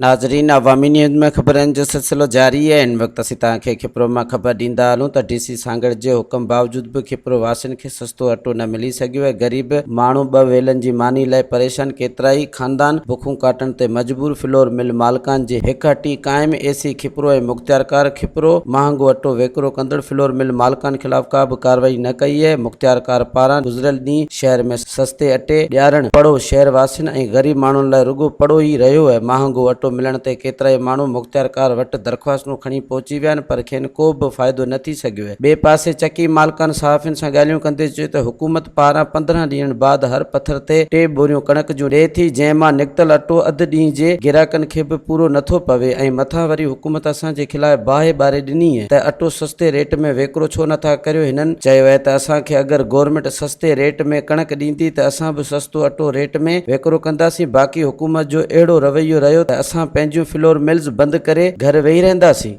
नाज़रीन, अवामी न्यूज़ में खबरनि जो सिलसिलो जारी है। इन वक्त असीं तव्हांखे खिपरो मां ख़बर ॾींदा हलूं त डीसी सांगहड़ जे हुकम बावजूद भी खिपरो वासिन खे सस्तो अटो न मिली सघियो आहे। ग़रीब माण्हू ॿ वेलन जी मानी लाइ परेशान, केतिरा ई ख़ानदान बुखूं काटण ते मजबूर। फ्लोर मिल मालिकान जे हिक हटी क़ाइम एसी खिपरो ऐं मुख़्तियारकार खिपरो महांगो अटो वेकिरो कंदड़ फ्लोर मिल मालिकान ख़िलाफ़ का बि कार्रवाई न कई है। मुख़्तियारकार पारां गुज़िरियल ॾींहुं शहर में सस्ते अटे ॾियारण पड़ो शहर वासिन ऐं ग़रीब माण्हुनि लाइ रुगो पड़ो ई रहियो है। महांगो अटो मिलण ते केतिरा ई माण्हू मुख़्तियारकार वटि दरख़्वास्तूं खणी पहुची विया आहिनि, पर खेनि को बि फ़ाइदो न थी सघियो आहे। ॿिए पासे चकी मालिकान सहाफ़ियुनि सां ॻाल्हियूं कंदे चयो त हुकूमत पारां 15 ॾींहनि बाद हर पथर ते 3 बोरियूं कणक जूं ॾिए थी, जंहिं मां निकितल अटो अधु ॾींहं जे गिराकनि खे बि पूरो नथो पवे। ऐं मथां वरी हुकूमत असांजे ख़िलाफ़ बाहि ॿारे ॾिनी आहे त अटो सस्ते रेट में वेकिरो छो नथा करियो। हिननि चयो आहे त असांखे अगरि गवर्नमेंट सस्ते रेट में कणक ॾींदी त असां बि सस्तो अटो रेट में वेकिरो कंदासीं। बाक़ी हुकूमत जो अहिड़ो रवैयो रहियो त असां पंहिंजूं फ्लोर मिल्स बंद करे घर वेही रहंदासीं।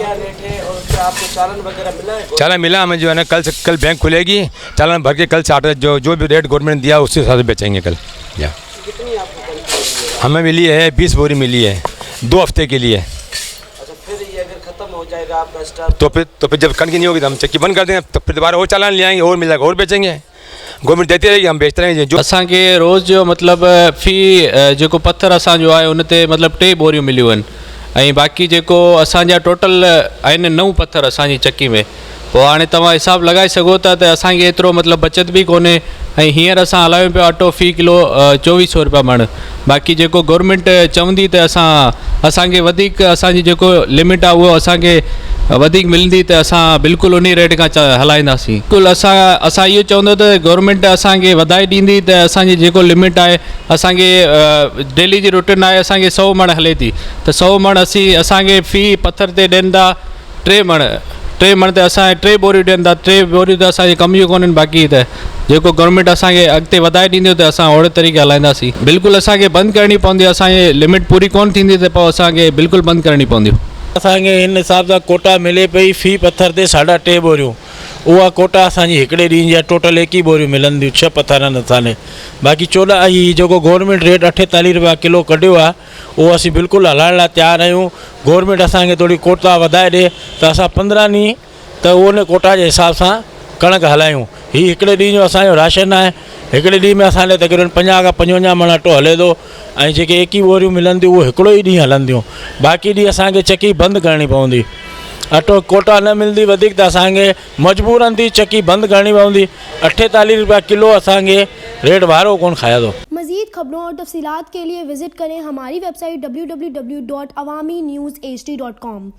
क्या रेट है और क्या आपको चालान वगैरह मिला है? चालान मिला हमें, जो है ना कल बैंक खुलेगी, चालान भर के कल से आटा जो भी रेट गवर्नमेंट ने दिया उसके हिसाब से बेचेंगे कल। या कितनी आपको कणक हमें मिली है 20 बोरी मिली है 2 हफ्ते के लिए। अच्छा, फिर ये अगर खत्म हो जाएगा आपका स्टॉक तो फिर जब कणक नहीं होगी तो हम चक्की बंद कर देंगे, तो फिर दोबारा और चालान ले आएंगे और मिल जाएगा और बेचेंगे। गवर्नमेंट देती रहेगी, हम बेचते रहेंगे। जो असांखे रोज़ जो मतिलबु फी जेको पत्थर असांजो आहे उन ते मतिलबु 3 बोरियूं मिलियूं आहिनि ऐं बाक़ी जेको असांजा टोटल आहिनि 9 पत्थर असांजी चक्की में। पोइ हाणे तव्हां हिसाबु लॻाए सघो था त असांखे एतिरो मतिलबु बचत बि कोन्हे। ऐं हींअर असां हलायूं पिया अटो फ़ी किलो 2400 रुपया मण। बाक़ी जेको गवर्नमेंट चवंदी त असांखे वधीक असांजी जेको लिमिट आहे उहो असांखे वधीक मिलंदी त असां बिल्कुलु उन रेट खां हलाईंदासीं। बिल्कुलु असां इहो चवंदो त गवर्नमेंट असांखे वधाए ॾींदी त असांजी जेको लिमिट आहे असांखे डेली जी रुटीन आहे असांखे 100 मण हले थी त 100 मण असांखे फ़ी पथर ते ॾियनि था 3 मण ते असांखे 3 बोरियूं ॾियनि था। 3 बोरियूं त असांजी कमियूं कोन्हनि। बाक़ी त जेको गवर्नमेंट असांखे अॻिते वधाए ॾींदो त असां ओड़े तरीक़े हलाईंदासीं। बिल्कुलु असांखे बंदि करणी पवंदी, असांजी लिमिट पूरी कोन थींदी त पोइ असांखे बिल्कुलु बंदि करणी पवंदी। असांखे हिन हिसाब सां कोटा मिले पई फ़ी पथर ते 3.5 बोरियूं। उहा कोटा असांजी हिकिड़े ॾींहं जी टोटल 21 बोरियूं मिलंदियूं 6 पथर आहिनि असांजे। बाक़ी 14 ही जेको गवर्नमेंट रेट 48 रुपया किलो कढियो आहे उहो असीं बिल्कुलु हलाइण लाइ तयारु आहियूं। गवर्नमेंट असांखे थोरी कोटा वधाए ॾिए त असां 15 ॾींहं त उन कोटा जे हिसाब सां कणक हलायूं। हीउ हिकिड़े ॾींहं जो असांजो राशन आहे। हिकिड़े ॾींहं में असां लाइ तक़रीबन 50 खां 55 मण अटो हले थो ऐं जेके 21 बोरियूं मिलंदियूं उहे हिकिड़ो ई ॾींहुं हलंदियूं। बाक़ी ॾींहं असांखे चकी बंदि करणी पवंदी। अटो कोटा न मिलंदी वधीक त असांखे मजबूरन थी चकी बंदि करणी पवंदी। 48 रुपया किलो असांखे रेट वारो कोन खाया थो। मज़ीद खबरों और तफसीलात के लिए विजिट करें हमारी वेबसाइट www.awamiNewsHD.com।